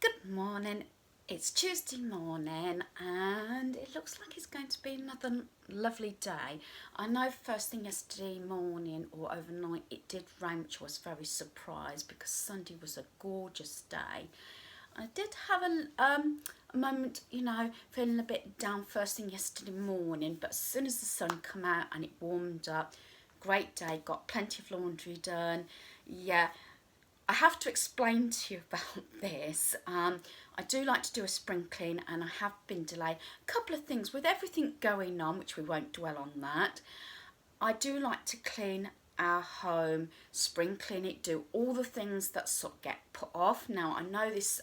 Good morning. It's Tuesday morning and it looks like it's going to be another lovely day. I know first thing yesterday morning or overnight it did rain, which I was very surprised because Sunday was a gorgeous day. I did have a moment, feeling a bit down first thing yesterday morning, but as soon as the sun come out and it warmed up, great day, got plenty of laundry done. Yeah, I have to explain to you about this. I do like to do a spring clean and I have been delayed. A couple of things with everything going on, which we won't dwell on that. I do like to clean our home, spring clean it, do all the things that sort of get put off. Now I know this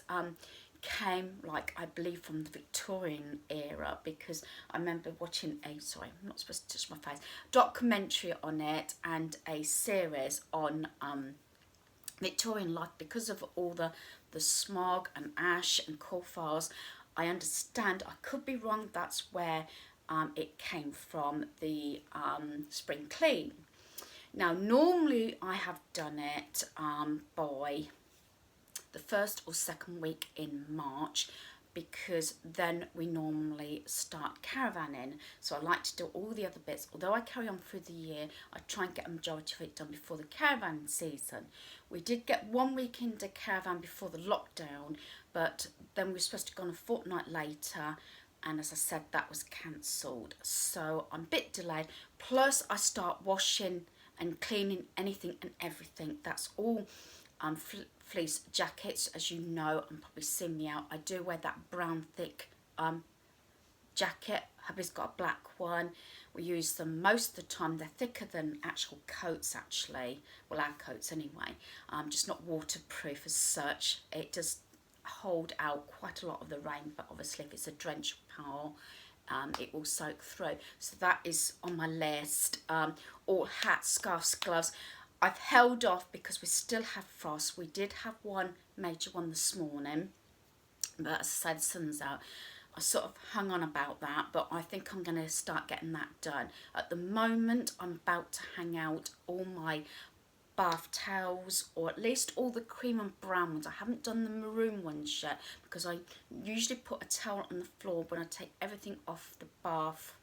came, like, I believe from the Victorian era, because I remember watching sorry, I'm not supposed to touch my face, documentary on it and a series on Victorian life because of all the smog and ash and coal fires. I understand, I could be wrong, that's where it came from, the spring clean. Now normally I have done it by the first or second week in March, because then we normally start caravanning. So I like to do all the other bits. Although I carry on through the year, I try and get a majority of it done before the caravan season. We did get 1 week into caravan before the lockdown, but then we were supposed to go on a fortnight later, and as I said, that was cancelled. So I'm a bit delayed. Plus I start washing and cleaning anything and everything. That's all fleece jackets, as you know, and probably seen me out. I do wear that brown thick jacket. Hubby's got a black one. We use them most of the time. They're thicker than actual coats, actually. Well, our coats anyway. Just not waterproof as such. It does hold out quite a lot of the rain, but obviously if it's a drenched pile, it will soak through. So that is on my list. All hats, scarves, gloves. I've held off because we still have frost. We did have one major one this morning, but as I said, the sun's out. I sort of hung on about that, but I think I'm going to start getting that done. At the moment, I'm about to hang out all my bath towels, or at least all the cream and brown ones. I haven't done the maroon ones yet because I usually put a towel on the floor when I take everything off the bath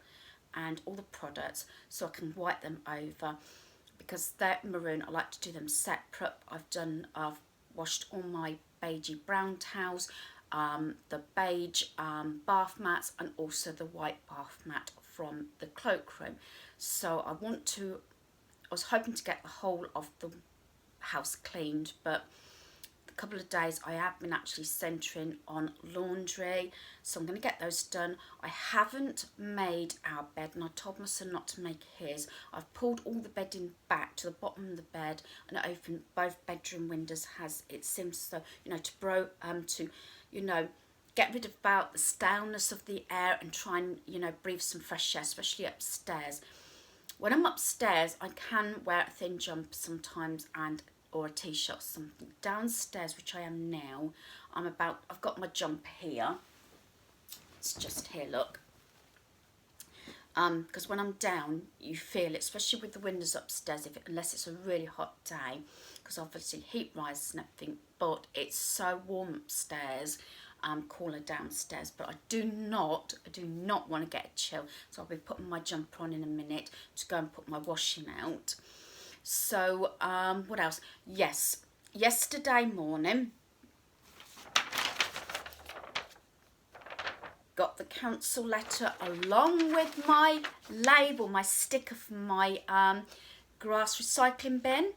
and all the products, so I can wipe them over. Because they're maroon, I like to do them separate. I've washed all my beigey brown towels, the beige bath mats, and also the white bath mat from the cloakroom. So I was hoping to get the whole of the house cleaned, but couple of days I have been actually centering on laundry, so I'm going to get those done. I haven't made our bed, and I told my son not to make his. I've pulled all the bedding back to the bottom of the bed and opened both bedroom windows, as it seems so, to get rid of about the staleness of the air and try and breathe some fresh air, especially upstairs. When I'm upstairs, I can wear a thin jumper sometimes or a t-shirt or something. Downstairs, which I am now, I've got my jumper here. It's just here, look. Because when I'm down, you feel it, especially with the windows upstairs, unless it's a really hot day, because obviously heat rises and everything, but it's so warm upstairs, cooler downstairs. But I do not want to get a chill, so I'll be putting my jumper on in a minute to go and put my washing out. So what else? Yes, yesterday morning got the council letter along with my label, my sticker for my grass recycling bin.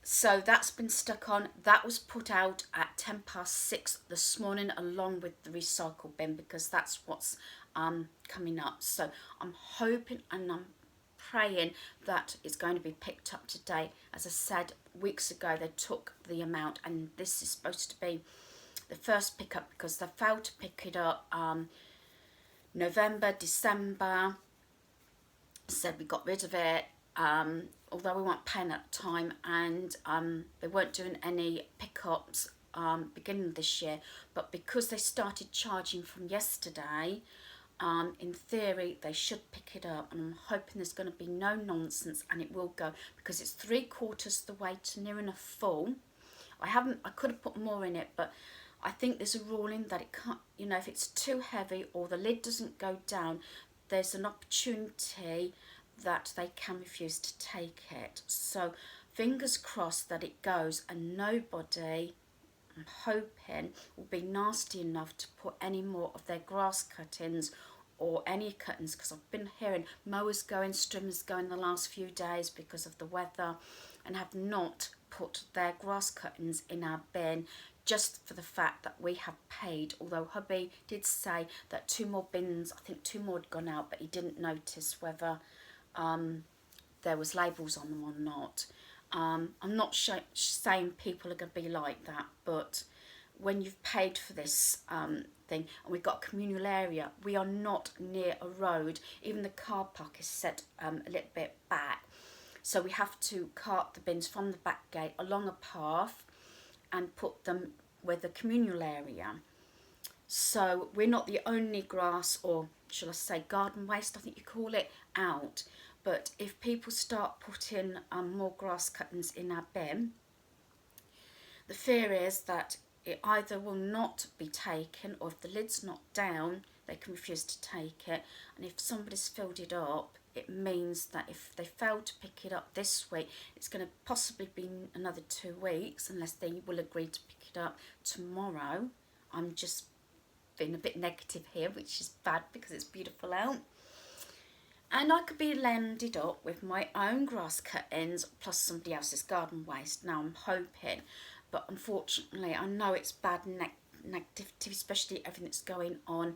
So that's been stuck on. That was put out at 6:10 this morning along with the recycle bin, because that's what's coming up. So I'm hoping and I'm praying that it's going to be picked up today. As I said, weeks ago they took the amount, and this is supposed to be the first pickup because they failed to pick it up November, December. Said we got rid of it, although we weren't paying at the time, and they weren't doing any pickups beginning of this year. But because they started charging from yesterday, in theory they should pick it up, and I'm hoping there's going to be no nonsense and it will go, because it's 3/4 the way to near enough full. I could have put more in it, but I think there's a ruling that it can't, you know, if it's too heavy or the lid doesn't go down, there's an opportunity that they can refuse to take it. So fingers crossed that it goes, and nobody, I'm hoping, will be nasty enough to put any more of their grass cuttings or any cuttings, because I've been hearing mowers going, strimmers going the last few days because of the weather, and have not put their grass cuttings in our bin, just for the fact that we have paid, although hubby did say that 2 more bins, I think 2 more had gone out, but he didn't notice whether there was labels on them or not. I'm not saying people are going to be like that, but when you've paid for this thing, and we've got a communal area, we are not near a road. Even the car park is set a little bit back, so we have to cart the bins from the back gate along a path and put them with the communal area. So we're not the only grass, or shall I say garden waste, I think you call it, out. But if people start putting more grass cuttings in our bin, the fear is that it either will not be taken, or if the lid's not down, they can refuse to take it. And if somebody's filled it up, it means that if they fail to pick it up this week, it's going to possibly be another 2 weeks, unless they will agree to pick it up tomorrow. I'm just being a bit negative here, which is bad because it's beautiful out. And I could be landed up with my own grass cuttings plus somebody else's garden waste. Now I'm hoping, but unfortunately I know it's bad negativity, especially everything that's going on.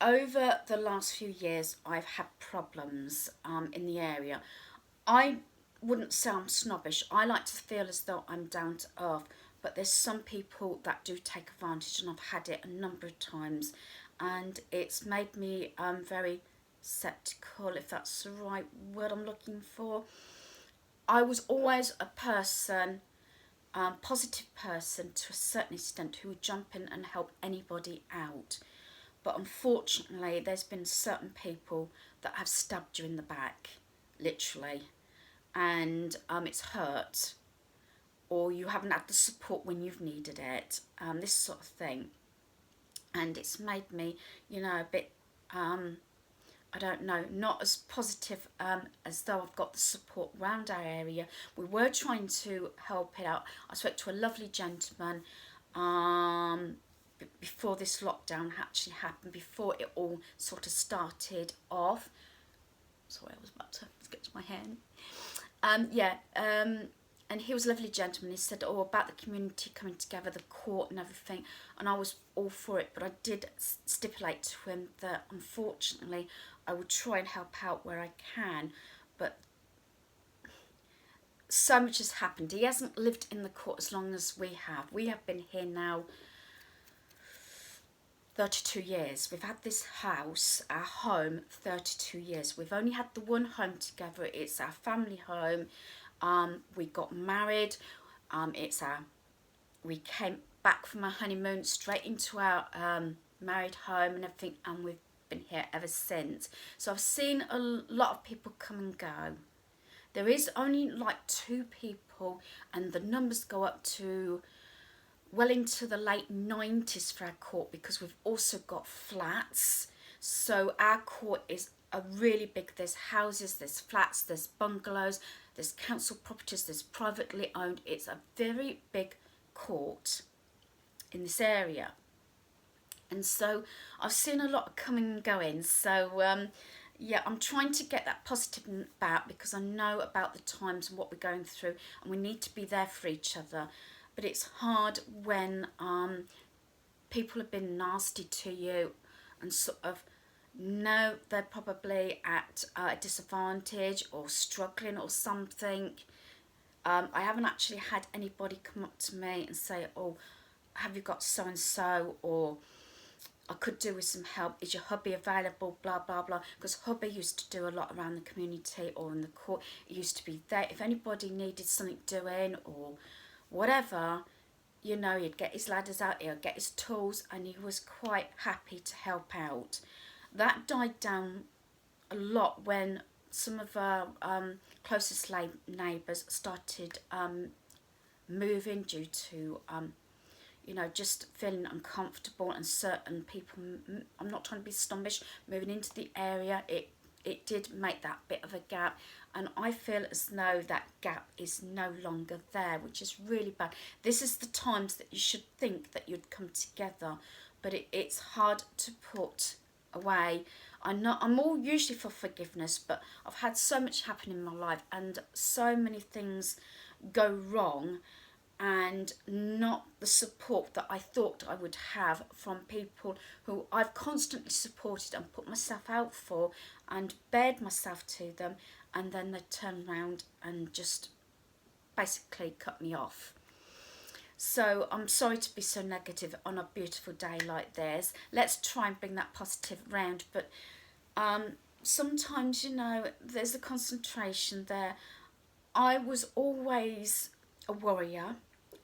Over the last few years I've had problems in the area. I wouldn't say I'm snobbish. I like to feel as though I'm down to earth, but there's some people that do take advantage, and I've had it a number of times, and it's made me very sceptical, if that's the right word I'm looking for. I was always a person, positive person to a certain extent, who would jump in and help anybody out. But unfortunately, there's been certain people that have stabbed you in the back, literally, and it's hurt, or you haven't had the support when you've needed it, this sort of thing. And it's made me, you know, a bit, I don't know, not as positive as though I've got the support around our area. We were trying to help it out. I spoke to a lovely gentleman before this lockdown actually happened, before it all sort of started off. Sorry, I was about to sketch my hand. And he was a lovely gentleman. He said, oh, about the community coming together, the court and everything, and I was all for it, but I did stipulate to him that unfortunately I would try and help out where I can, but so much has happened. He hasn't lived in the court as long as we have. We have been here now 32 years. We've had this house, our home, 32 years. We've only had the one home together. It's our family home. We got married. We came back from our honeymoon straight into our married home and everything, and we've been here ever since. So I've seen a lot of people come and go. There is only like 2 people, and the numbers go up to well into the late 90s for our court, because we've also got flats. So our court is a really big, there's houses, there's flats, there's bungalows, there's council properties, there's privately owned. It's a very big court in this area. And so I've seen a lot of coming and going. So yeah, I'm trying to get that positive about, because I know about the times and what we're going through, and we need to be there for each other. But it's hard when people have been nasty to you and sort of know they're probably at a disadvantage or struggling or something. I haven't actually had anybody come up to me and say, oh, have you got so and so, or I could do with some help, is your hubby available, blah blah blah, because hubby used to do a lot around the community or in the court. He used to be there if anybody needed something doing or whatever, you know, he'd get his ladders out, he'd get his tools, and he was quite happy to help out. That died down a lot when some of our closest neighbours started moving due to you know, just feeling uncomfortable, and certain people, I'm not trying to be snobbish, moving into the area, it did make that bit of a gap, and I feel as though that gap is no longer there, which is really bad. This is the times that you should think that you'd come together, but it's hard to put away. I'm all usually for forgiveness, but I've had so much happen in my life and so many things go wrong, and not the support that I thought I would have from people who I've constantly supported and put myself out for and bared myself to them, and then they turn around and just basically cut me off. So I'm sorry to be so negative on a beautiful day like this. Let's try and bring that positive round, but sometimes, you know, there's a concentration there. I was always a worrier,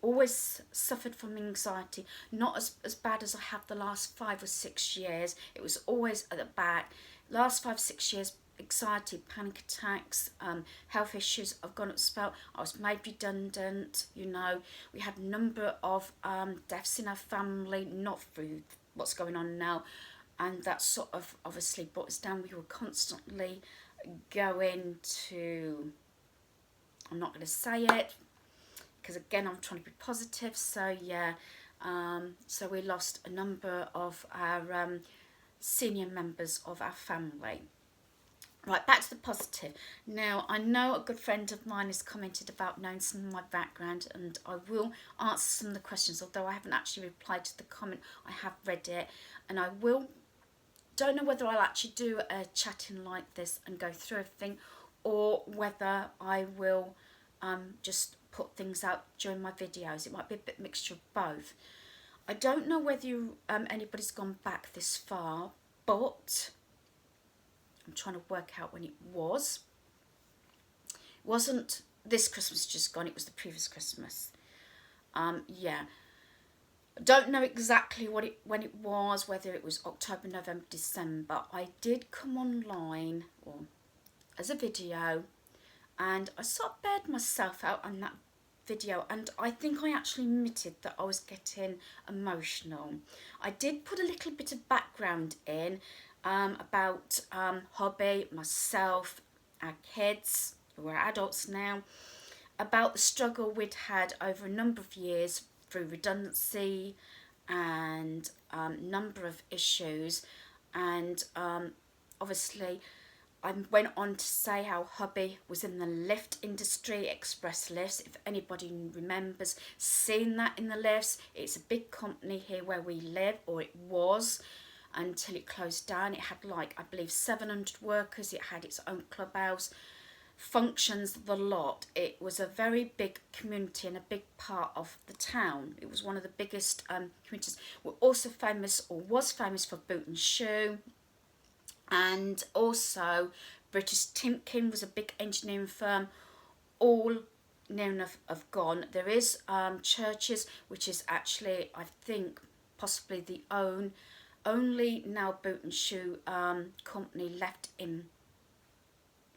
always suffered from anxiety, not as bad as I have the last 5 or 6 years. It was always at the back. Last 5, 6 years, anxiety, panic attacks, health issues. I've gone up spout. I was made redundant, you know. We had a number of deaths in our family, not through what's going on now. And that sort of obviously brought us down. We were constantly going to, I'm not going to say it, because again I'm trying to be positive. So yeah, so we lost a number of our senior members of our family. Right, back to the positive. Now, I know a good friend of mine has commented about knowing some of my background, and I will answer some of the questions, although I haven't actually replied to the comment. I have read it, and I will, don't know whether I'll actually do a chat-in like this and go through everything, or whether I will just put things out during my videos. It might be a bit mixture of both. I don't know whether anybody's gone back this far, but I'm trying to work out when it was. It wasn't this Christmas just gone, it was the previous Christmas. Yeah. I don't know exactly when it was, whether it was October, November, December. I did come online as a video, and I sort of bared myself out on that video, and I think I actually admitted that I was getting emotional. I did put a little bit of background in about hobby, myself, our kids, who are adults now, about the struggle we'd had over a number of years through redundancy and number of issues, and obviously I went on to say how hubby was in the lift industry, express lifts. If anybody remembers seeing that in the lifts, it's a big company here where we live, or it was, until it closed down. It had, like, I believe 700 workers. It had its own clubhouse, functions, the lot. It was a very big community and a big part of the town. It was one of the biggest communities. We're also famous, or was famous, for boot and shoe. And also British Timken was a big engineering firm. All near enough have gone. There is Churches, which is actually, I think, possibly the only now boot and shoe company left in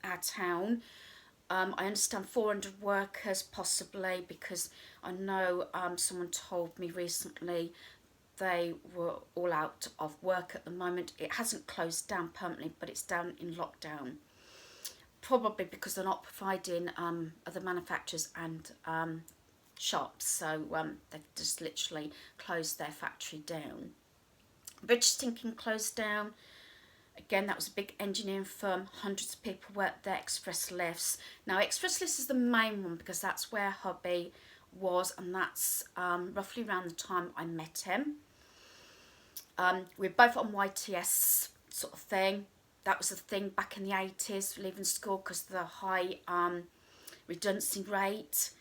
our town. I understand 400 workers possibly, because I know someone told me recently they were all out of work at the moment. It hasn't closed down permanently, but it's down in lockdown. Probably because they're not providing other manufacturers and shops, so they've just literally closed their factory down. British Timken closed down. Again, that was a big engineering firm. Hundreds of people worked there. Express Lifts. Now, Express Lifts is the main one because that's where hubby was, and that's roughly around the time I met him. We're both on YTS sort of thing. That was the thing back in the 80s, leaving school because of the high redundancy rate.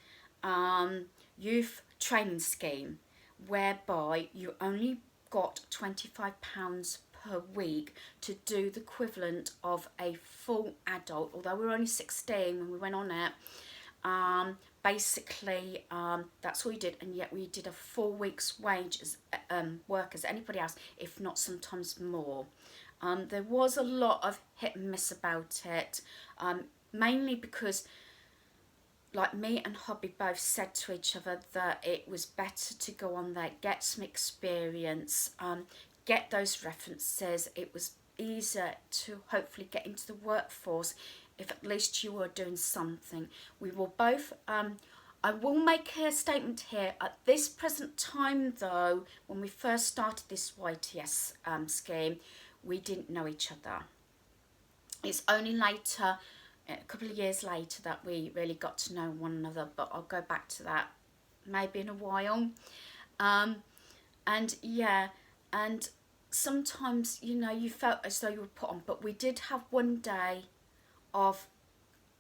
Youth training scheme, whereby you only got £25 per week to do the equivalent of a full adult, although we were only 16 when we went on it. Basically, that's all we did, and yet we did a full week's wage as work as anybody else, if not sometimes more. There was a lot of hit and miss about it, mainly because like me and hubby both said to each other that it was better to go on there, get some experience, get those references. It was easier to hopefully get into the workforce if at least you were doing something. We will both, I will make a statement here. At this present time though, when we first started this YTS scheme, we didn't know each other. It's only later, a couple of years later, that we really got to know one another, but I'll go back to that maybe in a while. And yeah, and sometimes, you know, you felt as though you were put on, but we did have one day of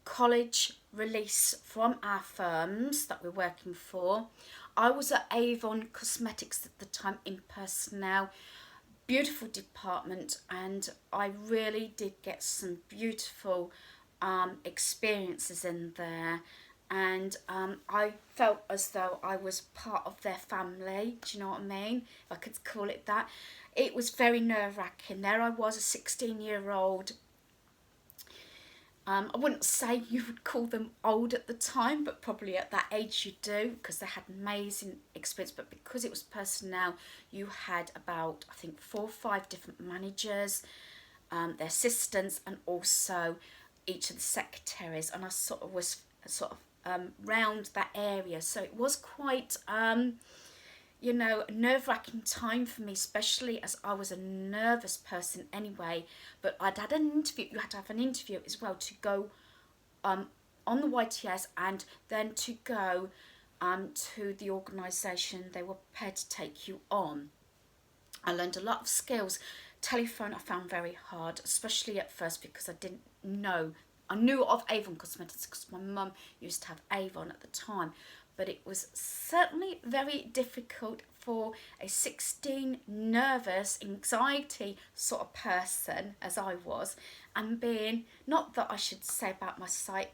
college release from our firms that we're working for. I was at Avon Cosmetics at the time in personnel, beautiful department, and I really did get some beautiful experiences in there, and I felt as though I was part of their family. Do you know what I mean? If I could call it that. It was very nerve-wracking. There I was, a 16-year-old. I wouldn't say you would call them old at the time, but probably at that age you do, because they had amazing experience. But because it was personnel, you had about, I think, 4 or 5 different managers, their assistants, and also each of the secretaries. And I sort of was round that area, so it was quite you know, a nerve-wracking time for me, especially as I was a nervous person anyway. But I'd had an interview. You had to have an interview as well to go on the YTS, and then to go to the organisation. They were prepared to take you on. I learned a lot of skills. Telephone I found very hard, especially at first, because I didn't know. I knew of Avon Cosmetics because my mum used to have Avon at the time, but it was certainly very difficult for a 16 nervous, anxiety sort of person as I was, and being, not that I should say about my site,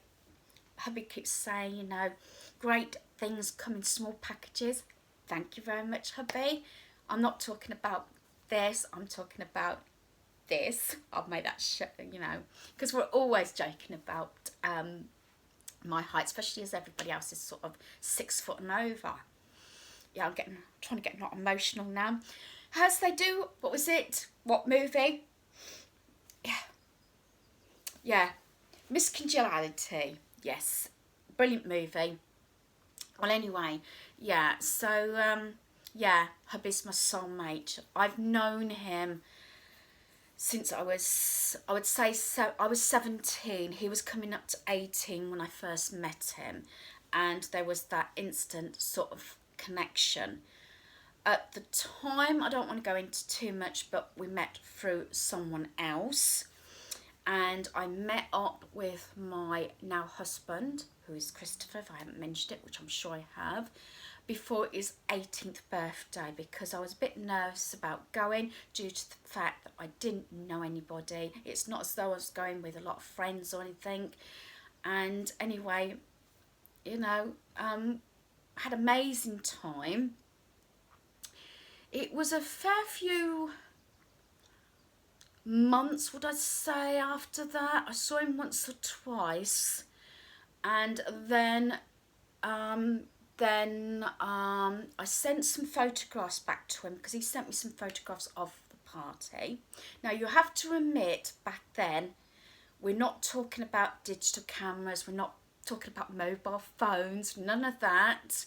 hubby keeps saying, you know, great things come in small packages. Thank you very much, hubby. I'm not talking about this, I'm talking about this. I've made that you know, because we're always joking about my height, especially as everybody else is sort of 6 foot and over. Yeah, I'm trying to get not emotional now. As they do, what was it? What movie? Yeah, Miss Congeniality. Yes, brilliant movie. Well, anyway, yeah. So yeah, hubby's my soulmate. I've known him since I would say, so I was 17. He was coming up to 18 when I first met him, and there was that instant sort of connection. At the time, I don't want to go into too much, but we met through someone else, and I met up with my now husband, who is Christopher, if I haven't mentioned it, which I'm sure I have, before his 18th birthday, because I was a bit nervous about going due to the fact that I didn't know anybody. It's not as though I was going with a lot of friends or anything. And anyway, you know, had an amazing time. It was a fair few months, would I say, after that. I saw him once or twice, and then I sent some photographs back to him, because he sent me some photographs of the party. Now, you have to admit, back then, we're not talking about digital cameras, we're not talking about mobile phones, none of that.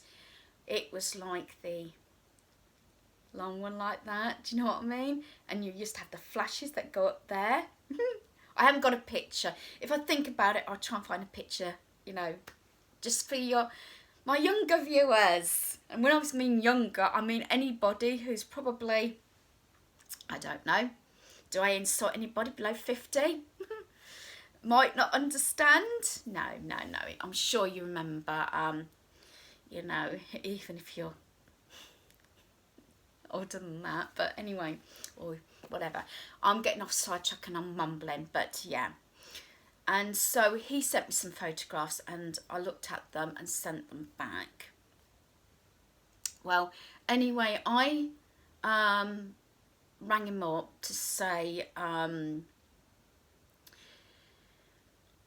It was like the long one like that, do you know what I mean? And you used to have the flashes that go up there. I haven't got a picture. If I think about it, I'll try and find a picture, you know, just for my younger viewers. And when I mean younger, I mean anybody who's probably, I don't know, do I insult anybody below 50? Might not understand. No, I'm sure you remember, you know, even if you're older than that. But anyway, or whatever. I'm getting off sidetrack and I'm mumbling, but yeah. And so he sent me some photographs, and I looked at them and sent them back. Well, anyway, I rang him up to say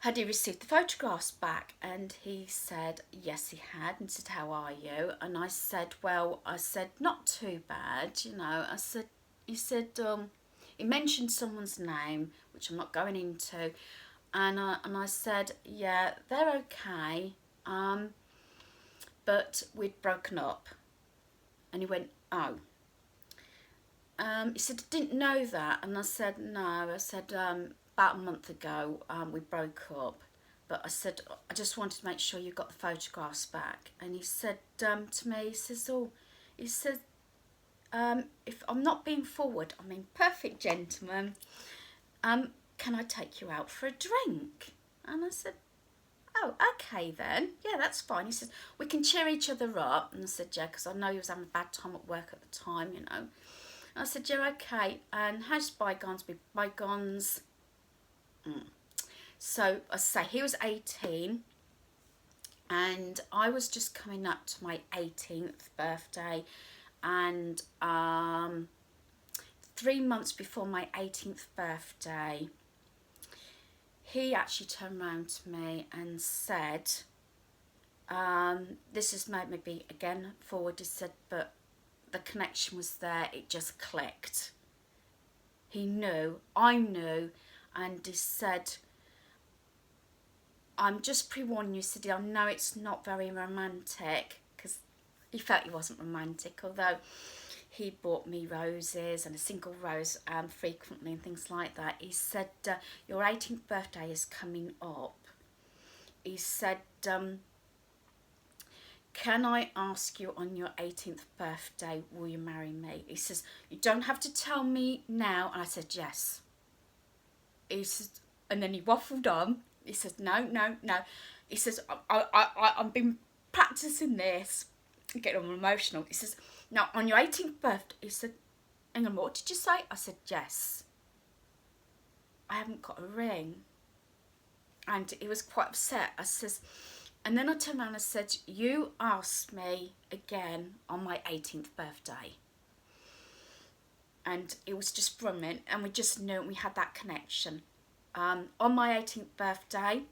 had he received the photographs back, and he said yes he had, and said how are you, and I said well, I said not too bad, you know. I said, he said he mentioned someone's name which I'm not going into, and I said yeah, they're okay, but we'd broken up. And he went, oh. He said, I didn't know that. And I said, no. I said, about a month ago, we broke up. But I said, I just wanted to make sure you got the photographs back. And he said to me, he says, oh, he said, if I'm not being forward, I mean, perfect gentleman, can I take you out for a drink? And I said, oh, okay then. Yeah, that's fine. He says, we can cheer each other up. And I said, yeah, because I know he was having a bad time at work at the time, you know. And I said, yeah, okay. And how's bygones be bygones? So I say he was 18 and I was just coming up to my 18th birthday, and 3 months before my 18th birthday, he actually turned around to me and said, this has made me be again forward, he said, but the connection was there, it just clicked. He knew, I knew, and he said, I'm just pre-warning you, Sadie, I know it's not very romantic, because he felt he wasn't romantic, although he bought me roses and a single rose frequently and things like that. He said, your 18th birthday is coming up. He said, can I ask you on your 18th birthday, will you marry me? He says, you don't have to tell me now. And I said, yes. He said, and then he waffled on. He says, no. He says, I've been practicing this. Getting all emotional. He says, now on your 18th birthday, he said, hang on, what did you say? I said, yes. I haven't got a ring. And he was quite upset. I says, and then I turned around and said, you asked me again on my 18th birthday. And it was just brilliant, and we just knew we had that connection. On my 18th birthday,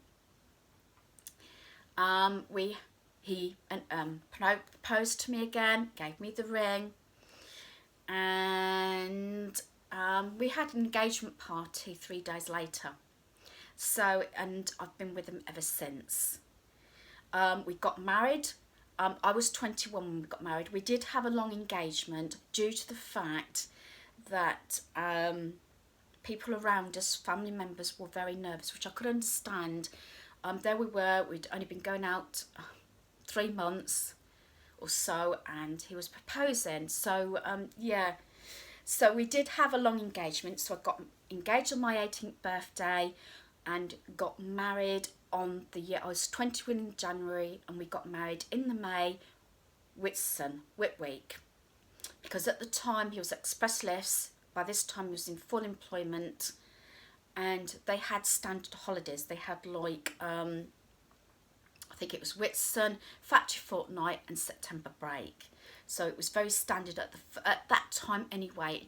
he proposed to me again, gave me the ring, and we had an engagement party 3 days later. So, and I've been with him ever since. We got married. I was 21 when we got married. We did have a long engagement due to the fact that people around us, family members, were very nervous, which I could understand. There we were, we'd only been going out 3 months or so, and he was proposing. So yeah, so we did have a long engagement. So I got engaged on my 18th birthday and got married on the year, I was 21 in January, and we got married in the May Whit Week, because at the time he was at Express Lifts. By this time he was in full employment, and they had standard holidays. They had like I think it was Whitsun, Factory Fortnight and September break. So it was very standard at that time anyway.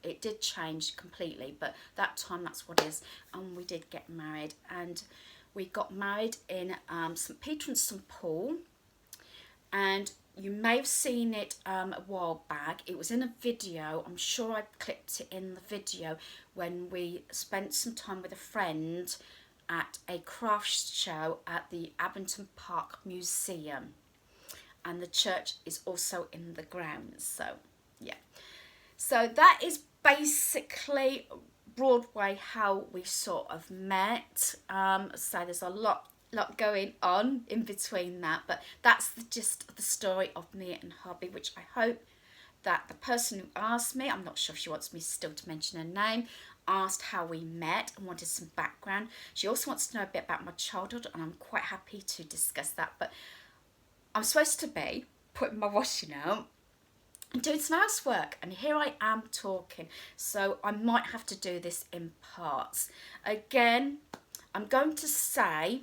It did change completely, but that time that's what it is. And we did get married, and we got married in St Peter and St Paul, and you may have seen it a while back. It was in a video. I'm sure I clipped it in the video when we spent some time with a friend at a crafts show at the Abington Park Museum, and the church is also in the grounds. So yeah, so that is basically Broadway how we sort of met. So there's a lot going on in between that, but that's the gist of the story of me and hubby, which I hope that the person who asked me, I'm not sure if she wants me still to mention her name, asked how we met and wanted some background. She also wants to know a bit about my childhood, and I'm quite happy to discuss that. But I'm supposed to be putting my washing out and doing some housework, and here I am talking, so I might have to do this in parts. Again, I'm going to say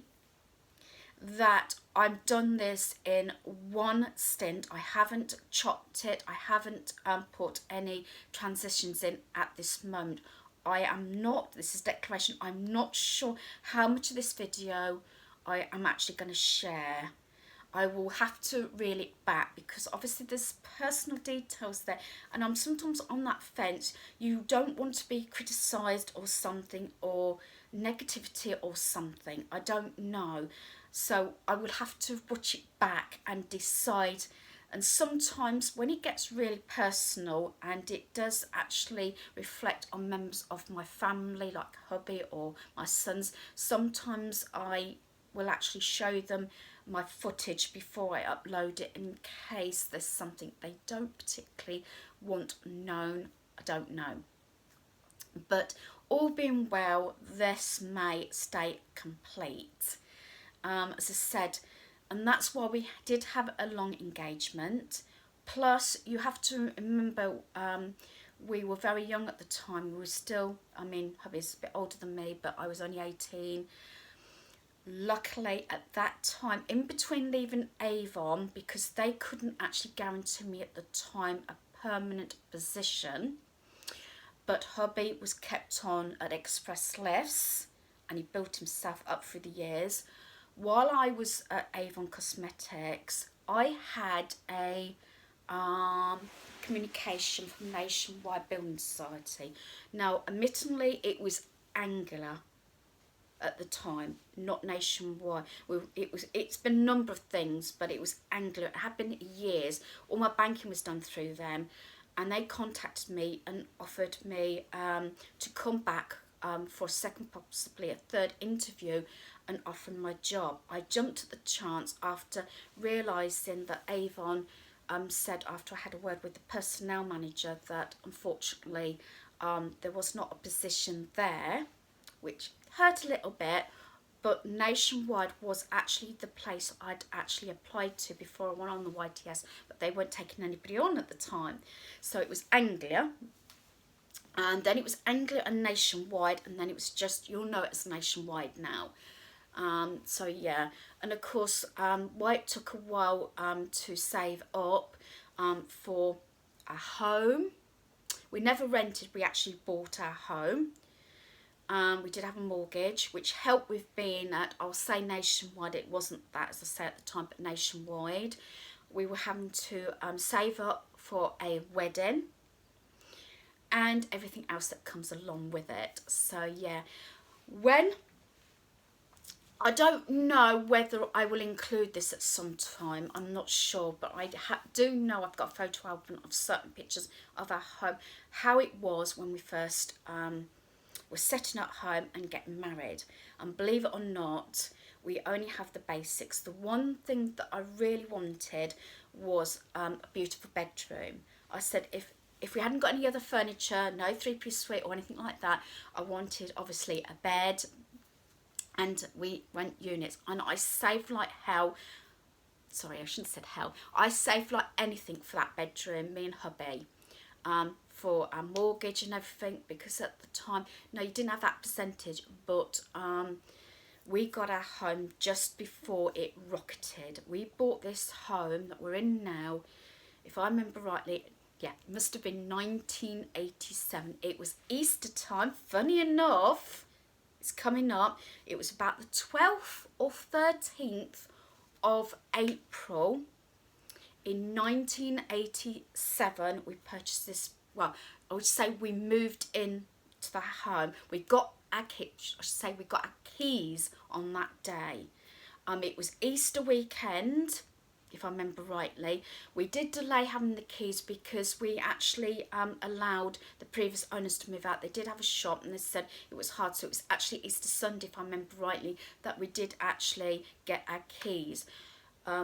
that I've done this in one stint. I haven't chopped it, I haven't put any transitions in at this moment. I am not, this is declaration, I'm not sure how much of this video I am actually going to share. I will have to reel it back because obviously there's personal details there, and I'm sometimes on that fence. You don't want to be criticised or something, or negativity or something, I don't know. So I will have to watch it back and decide. And sometimes when it gets really personal and it does actually reflect on members of my family, like hubby or my sons, sometimes I will actually show them my footage before I upload it in case there's something they don't particularly want known. I don't know. But all being well, this may stay complete. As I said, and that's why we did have a long engagement. Plus, you have to remember, we were very young at the time. We were still, I mean, hubby's a bit older than me, but I was only 18. Luckily, at that time, in between leaving Avon, because they couldn't actually guarantee me at the time a permanent position, but hubby was kept on at Express Lifts, and he built himself up through the years. While I was at Avon Cosmetics, I had a communication from Nationwide Building Society. Now, admittedly, it was Angular at the time, not Nationwide. It's been a number of things, but it was Angular. It had been years. All my banking was done through them, and they contacted me and offered me to come back for a second, possibly a third interview, and offer my job. I jumped at the chance after realising that Avon said, after I had a word with the personnel manager, that unfortunately there was not a position there, which hurt a little bit, but Nationwide was actually the place I'd actually applied to before I went on the YTS, but they weren't taking anybody on at the time. So it was Anglia, and then it was Anglia and Nationwide, and then it was just, you'll know it as Nationwide now. So yeah, and of course, why it took a while to save up for a home. We never rented, we actually bought our home. We did have a mortgage, which helped with being at, I'll say Nationwide, it wasn't that, as I say at the time, but Nationwide. We were having to save up for a wedding and everything else that comes along with it. So yeah, I don't know whether I will include this at some time, I'm not sure, but I do know I've got a photo album of certain pictures of our home, how it was when we first were setting up home and getting married. And believe it or not, we only have the basics. The one thing that I really wanted was a beautiful bedroom. I said if we hadn't got any other furniture, no three-piece suite or anything like that, I wanted obviously a bed, and we went units, and I saved like hell. Sorry, I shouldn't have said hell. I saved like anything for that bedroom, me and hubby, for our mortgage and everything, because at the time, no, you didn't have that percentage, but we got our home just before it rocketed. We bought this home that we're in now, if I remember rightly, yeah, it must have been 1987. It was Easter time, funny enough. It's coming up. It was about the 12th or 13th of April in 1987. We purchased this, well, I would say we moved in to the home. We got our keys, I should say we got our keys on that day. It was Easter weekend, if I remember rightly. We did delay having the keys because we actually allowed the previous owners to move out. They did have a shop and they said it was hard, so it was actually Easter Sunday, if I remember rightly, that we did actually get our keys,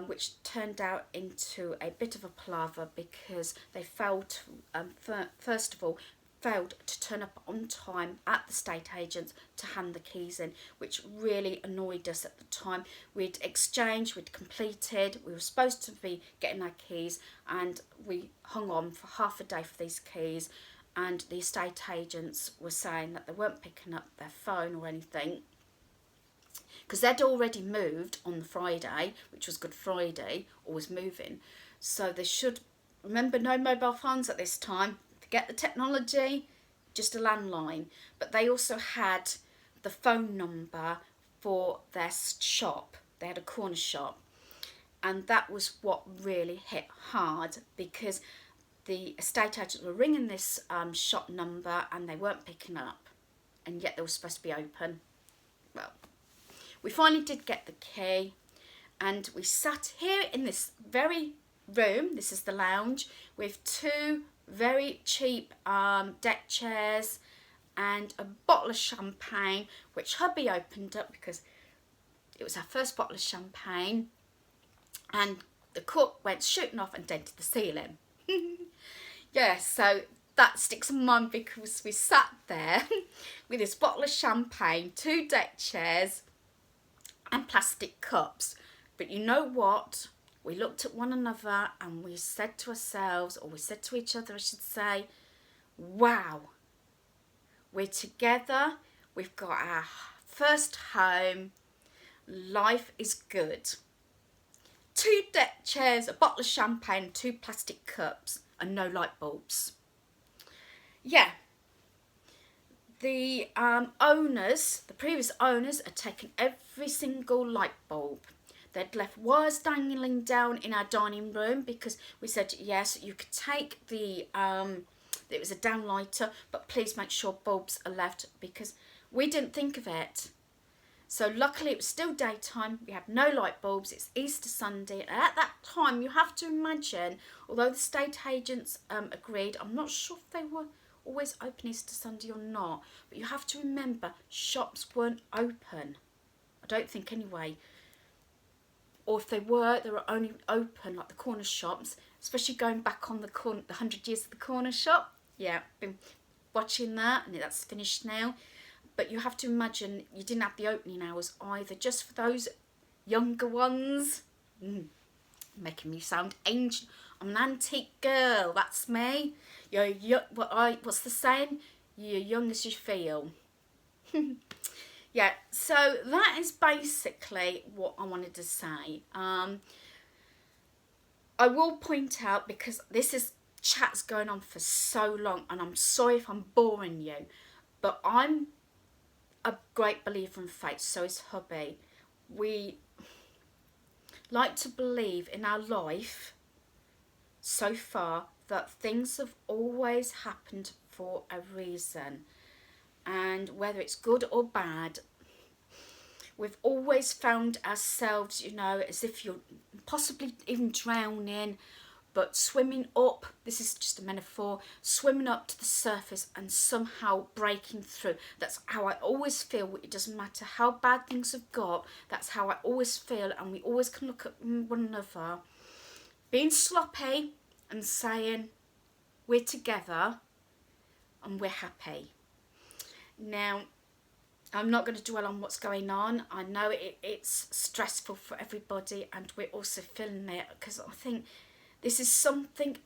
which turned out into a bit of a palaver because they failed, first of all, failed to turn up on time at the estate agents to hand the keys in, which really annoyed us at the time. We'd exchanged, we'd completed, we were supposed to be getting our keys, and we hung on for half a day for these keys, and the estate agents were saying that they weren't picking up their phone or anything because they'd already moved on the Friday, which was Good Friday, or was moving. So they should remember, no mobile phones at this time. Forget the technology, just a landline, but they also had the phone number for their shop. They had a corner shop, and that was what really hit hard, because the estate agents were ringing this shop number and they weren't picking up, and yet they were supposed to be open. Well, we finally did get the key, and we sat here in this very room. This is the lounge, with 2 very cheap deck chairs and a bottle of champagne, which hubby opened up because it was our first bottle of champagne, and the cork went shooting off and dented the ceiling. Yeah, so that sticks in mind, because we sat there with this bottle of champagne, 2 deck chairs and plastic cups. But you know what? We looked at one another and we said to ourselves, or we said to each other, I should say, wow, we're together, we've got our first home, life is good. 2 deck chairs, a bottle of champagne, and 2 plastic cups, and no light bulbs. Yeah. The owners, the previous owners, had taken every single light bulb. They'd left wires dangling down in our dining room, because we said, yes, you could take the, it was a downlighter, but please make sure bulbs are left, because we didn't think of it. So luckily it was still daytime, we had no light bulbs, it's Easter Sunday, and at that time you have to imagine, although the estate agents agreed, I'm not sure if they were always open Easter Sunday or not, but you have to remember, shops weren't open. I don't think anyway. Or if they were only open, like the corner shops, especially going back on the 100 years of the corner shop. Yeah, been watching that, and that's finished now. But you have to imagine, you didn't have the opening hours either, just for those younger ones. Making me sound ancient. I'm an antique girl, that's me. What's the saying? You're young as you feel. Yeah, so that is basically what I wanted to say. I will point out, because chat's going on for so long, and I'm sorry if I'm boring you, but I'm a great believer in fate, so is hubby. We like to believe in our life so far that things have always happened for a reason, and whether it's good or bad, we've always found ourselves, you know, as if you're possibly even drowning, but swimming up, this is just a metaphor, swimming up to the surface and somehow breaking through. That's how I always feel. It doesn't matter how bad things have got, that's how I always feel, and we always can look at one another, being sloppy and saying, we're together and we're happy. Now, I'm not going to dwell on what's going on. I know it's stressful for everybody, and we're also feeling it, because I think this is something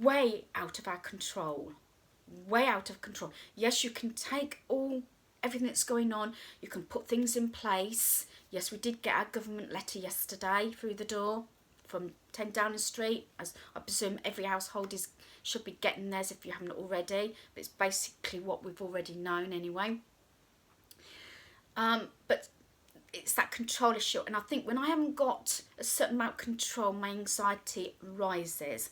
way out of our control. Way out of control. Yes, you can take everything that's going on. You can put things in place. Yes, we did get our government letter yesterday through the door from 10 Downing Street, as I presume every household should be getting theirs if you haven't already. But it's basically what we've already known anyway. But it's that control issue, and I think when I haven't got a certain amount of control, my anxiety rises,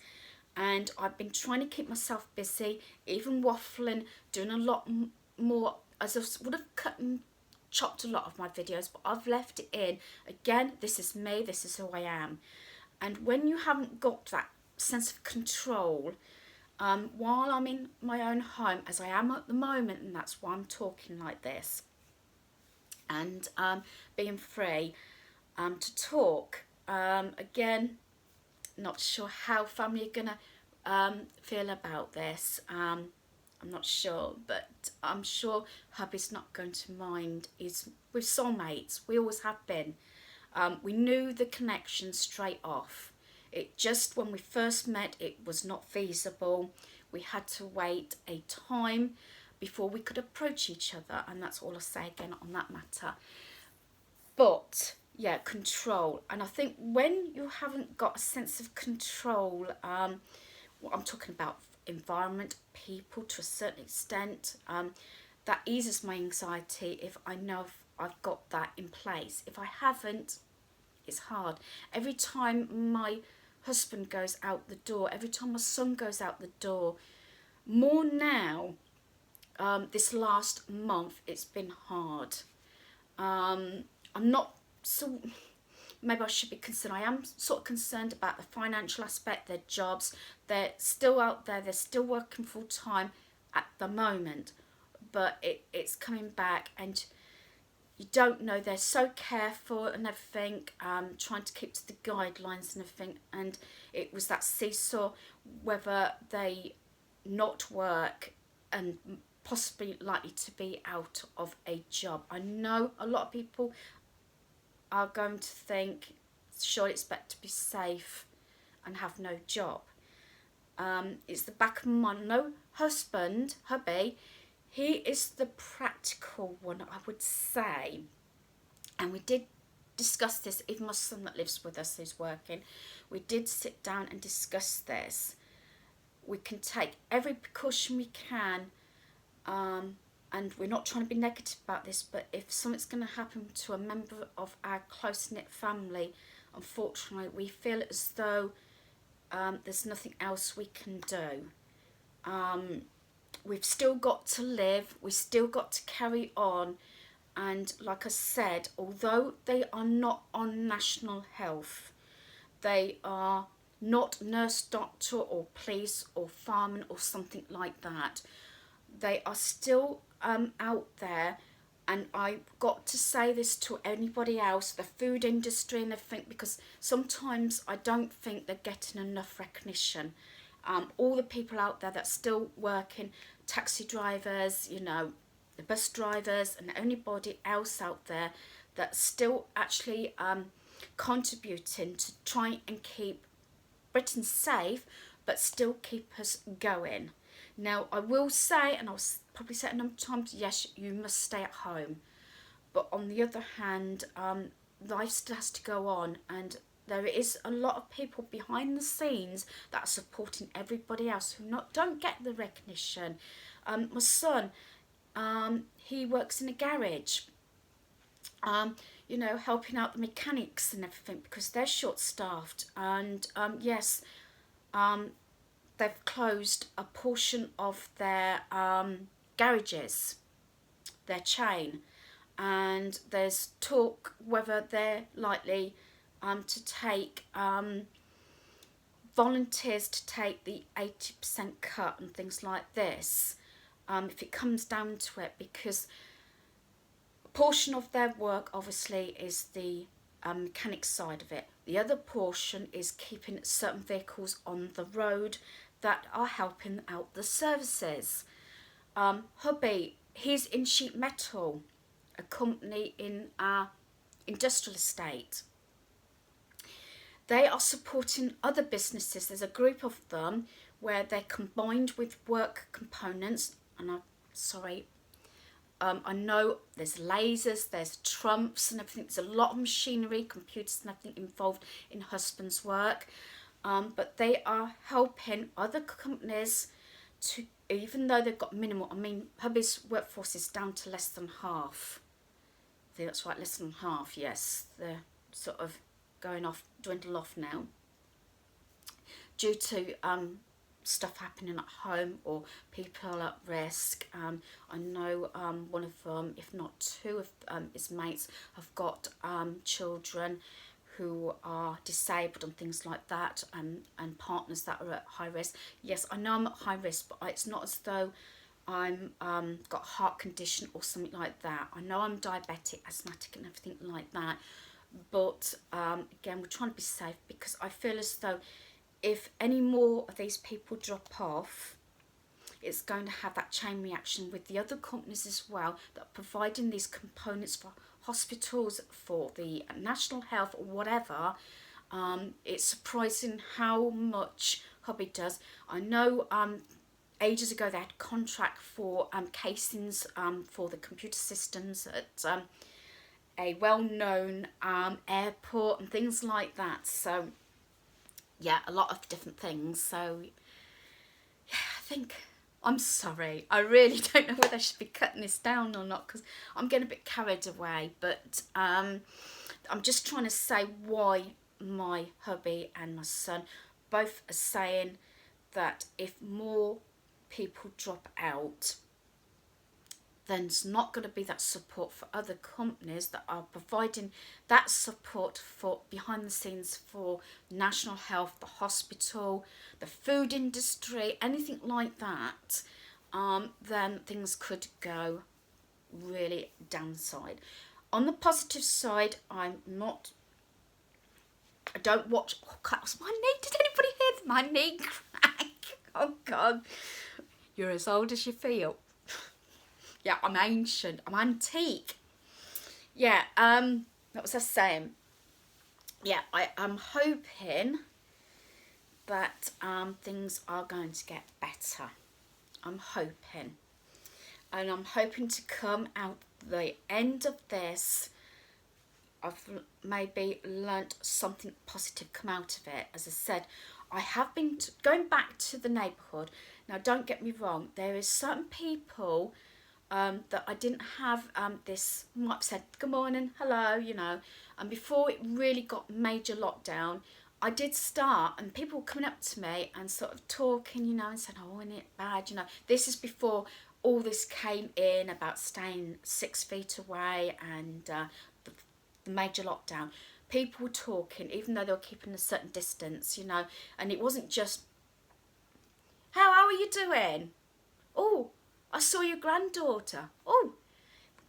and I've been trying to keep myself busy, even waffling, doing a lot more, as I would have cut and chopped a lot of my videos, but I've left it in. Again, this is me, this is who I am, and when you haven't got that sense of control, while I'm in my own home, as I am at the moment, and that's why I'm talking like this, and being free to talk. Again, not sure how family are gonna feel about this. I'm not sure, but I'm sure hubby's not going to mind. We're soulmates, we always have been. We knew the connection straight off. It just, when we first met, it was not feasible. We had to wait a time before we could approach each other, and that's all I'll say again on that matter. But yeah, control, and I think when you haven't got a sense of control, what I'm talking about environment, people to a certain extent. That eases my anxiety if I know I've got that in place. If I haven't, it's hard. Every time my husband goes out the door, every time my son goes out the door, more now, this last month, it's been hard. I'm not so, maybe I should be concerned. I am sort of concerned about the financial aspect, their jobs. They're still out there, they're still working full time at the moment, but it's coming back, and you don't know, they're so careful and everything, trying to keep to the guidelines and everything, and it was that seesaw whether they not work and possibly likely to be out of a job. I know a lot of people are going to think, sure, it's better to be safe and have no job. It's the back of my mind. No, hubby, he is the practical one, I would say. And we did discuss this, even my son that lives with us who's working, we did sit down and discuss this. We can take every precaution we can, and we're not trying to be negative about this, but if something's going to happen to a member of our close-knit family, unfortunately, we feel as though there's nothing else we can do. We've still got to live, we've still got to carry on, and like I said, although they are not on national health, they are not nurse, doctor or police or fireman or something like that. They are still out there, and I've got to say this to anybody else, the food industry and everything, because sometimes I don't think they're getting enough recognition. All the people out there that's still working, taxi drivers, you know, the bus drivers, and anybody else out there that's still actually contributing to try and keep Britain safe, but still keep us going. Now, I will say, and I'll probably say it a number of times, yes, you must stay at home. But on the other hand, life still has to go on, and there is a lot of people behind the scenes that are supporting everybody else who don't get the recognition. My son, he works in a garage, you know, helping out the mechanics and everything because they're short-staffed. And yes, they've closed a portion of their garages, their chain, and there's talk whether they're likely to take volunteers to take the 80% cut and things like this, if it comes down to it, because a portion of their work obviously is the mechanic side of it. The other portion is keeping certain vehicles on the road that are helping out the services. Hubby, he's in Sheet Metal, a company in our industrial estate. They are supporting other businesses. There's a group of them where they're combined with work components, and I know there's lasers, there's trumps and everything. There's a lot of machinery, computers and everything involved in husband's work. But they are helping other companies to, even though they've got minimal, I mean, hubby's workforce is down to less than half. I think that's right, less than half, yes. They're sort of dwindle off now due to stuff happening at home or people at risk. I know one of them, if not two of his mates, have got children who are disabled and things like that, and partners that are at high risk. Yes, I know I'm at high risk, but it's not as though I'm got a heart condition or something like that. I know I'm diabetic, asthmatic and everything like that, but again, we're trying to be safe, because I feel as though if any more of these people drop off, it's going to have that chain reaction with the other companies as well that are providing these components for hospitals, for the national health or whatever. It's surprising how much hubby does. I know ages ago they had a contract for casings for the computer systems at a well-known airport and things like that. So yeah, a lot of different things. So yeah, think, I'm sorry, I really don't know whether I should be cutting this down or not, because I'm getting a bit carried away, but I'm just trying to say why my hubby and my son both are saying that if more people drop out, then it's not going to be that support for other companies that are providing that support for behind the scenes for national health, the hospital, the food industry, anything like that. Then things could go really downside. On the positive side, I don't watch. Oh God, what's my knee? Did anybody hear my knee crack? Oh God, you're as old as you feel. Yeah, I'm ancient. I'm antique. Yeah, what was I saying? Yeah, I'm hoping that things are going to get better. I'm hoping. And I'm hoping to come out the end of this. I've maybe learnt something positive come out of it. As I said, I have been going back to the neighbourhood. Now, don't get me wrong. There is certain people that I didn't have this, might have said good morning, hello, you know, and before it really got major lockdown, I did start, and people were coming up to me and sort of talking, you know, and saying, oh, isn't it bad, you know. This is before all this came in about staying 6 feet away and the major lockdown. People were talking, even though they were keeping a certain distance, you know, and it wasn't just, how are you doing? Oh, I saw your granddaughter. Oh,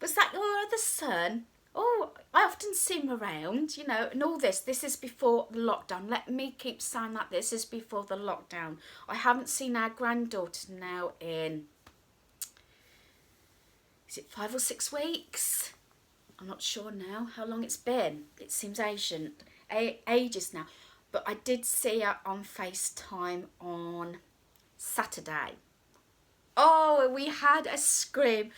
was that your other son? Oh, I often see him around, you know, and all this. This is before the lockdown. Let me keep saying that this is before the lockdown. I haven't seen our granddaughter now in, is it 5 or 6 weeks? I'm not sure now how long it's been. It seems ages now. But I did see her on FaceTime on Saturday. Oh, we had a scream.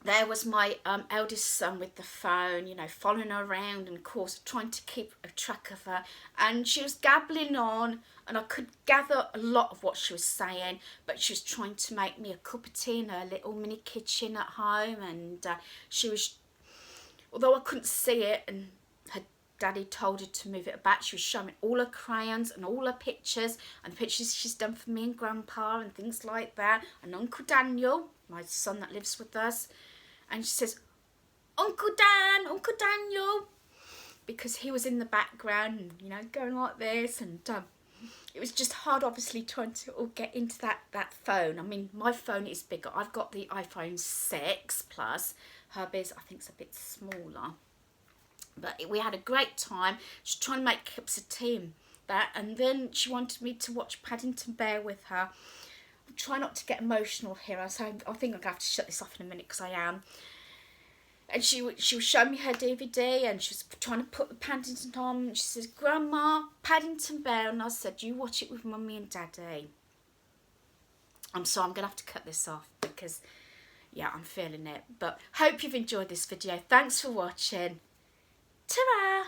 There was my eldest son with the phone, you know, following her around and, of course, trying to keep a track of her. And she was gabbling on, and I could gather a lot of what she was saying, but she was trying to make me a cup of tea in her little mini kitchen at home. And she was, although I couldn't see it, and her Daddy told her to move it back, she was showing me all her crayons and all her pictures and the pictures she's done for me and Grandpa and things like that, and Uncle Daniel, my son that lives with us. And she says, Uncle Daniel, because he was in the background and, you know, going like this. And it was just hard, obviously, trying to all get into that phone. I mean, my phone is bigger. I've got the iPhone 6 Plus. Hers, I think, is a bit smaller. But we had a great time. She was trying to make cups of tea and that. And then she wanted me to watch Paddington Bear with her. I'm trying not to get emotional here. So I think I'm going to have to shut this off in a minute, because I am. And she was showing me her DVD, and she was trying to put the Paddington on. And she says, Grandma, Paddington Bear. And I said, you watch it with Mummy and Daddy. I'm going to have to cut this off because, yeah, I'm feeling it. But hope you've enjoyed this video. Thanks for watching. Ta-ra!